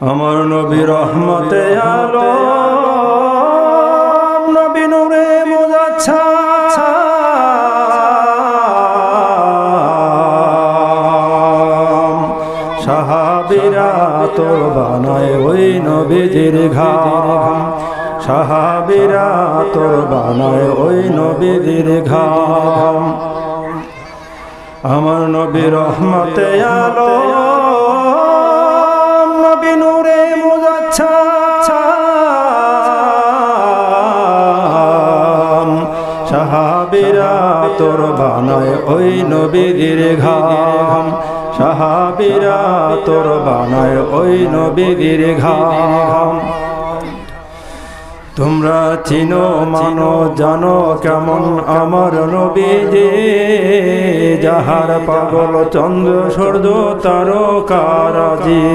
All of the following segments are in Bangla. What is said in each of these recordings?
আমার নবী রহমতে আলম, নবী নূরে মুজাচ্ছাম। সাহাবীরা তোর বানায় ওই নবীজির ঘাম, সাহাবীরা তোর বানায় ওই নবীজির ঘাম। আমার নবী রহমতে আলম, নবী নূরে মুজাচ্ছাম। সাহাবীরা তোর বানায় ওই নবীজির ঘাম, সাহাবীরা তোর বানায় ওই নবীজির ঘাম। তোমরা চিনো মানো জানো কেমন আমার নবীজি, যাহার পাগল চন্দ্র সূর্য তারকারাজি।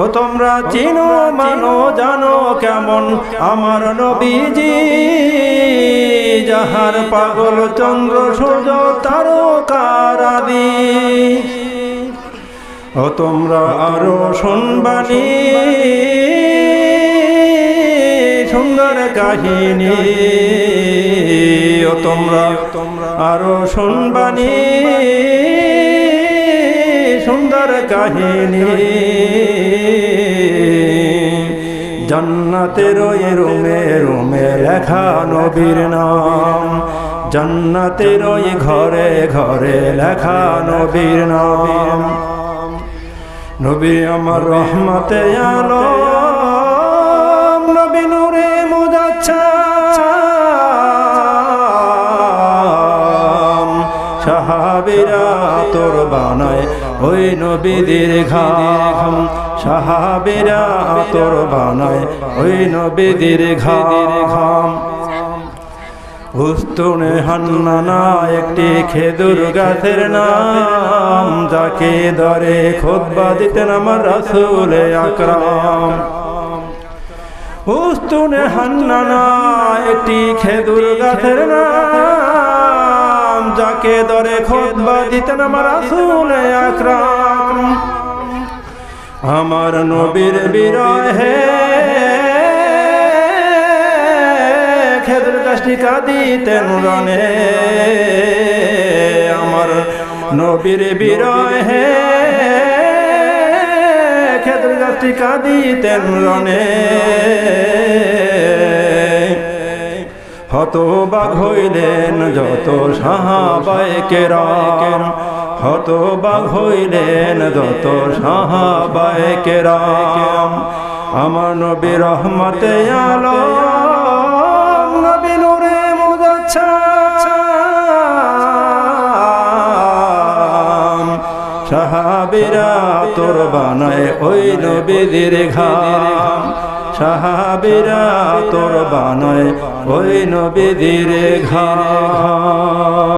ও তোমরা চিনো মানো জানো কেমন আমার নবীজি, যাহার পাগল চন্দ্র সূর্য তারকারাজি। ও তোমরা আরো শুনবানি সুন্দর কাহিনী, ও তোমরা আরো শুনবানি সুন্দর কাহিনী। জান্নাতের ওই রুমে রুমে লেখা নবীর নাম, জান্নাতের ওই ঘরে ঘরে লেখা নবীর নাম। নবী আমার রহমতে আলম, নবী নূরে মুজাচ্ছাম। সাহাবীরা তোর বানায় ওই নবীজির ঘাম, সাহাবীরা তোর বানায় ওই নবীজির ঘাম। উস্তুনে হান্নানা একটি খেজুর গাছের নাম, যাকে ধরে খুতবা দিতেন আমার রাসূল আকরাম। উস্তুনে হান্নানা একটি খেজুর গাছের নাম, যাকে ধরে খুতবা দিতেন আমার রাসূল আকরাম। আমার নবীর বিরহে খেজুর গাছটি কাঁদিতেন রনে, আমার নবীর বিরহে খেজুর গাছটি কাঁদিতেন রনে। হতবাক হইলেন যত সাহাবায়ে কেরাম, হতবাক হইলেন যত সাহাবায়ে কেরাম। আমার নবী রহমতে আলম, নবী নূরে মুজাচ্ছাম। সাহাবীরা তোর বানায় ওই নবীজির ঘাম, সাহাবীরা তোর বানায় ওই নবীজির ঘাম।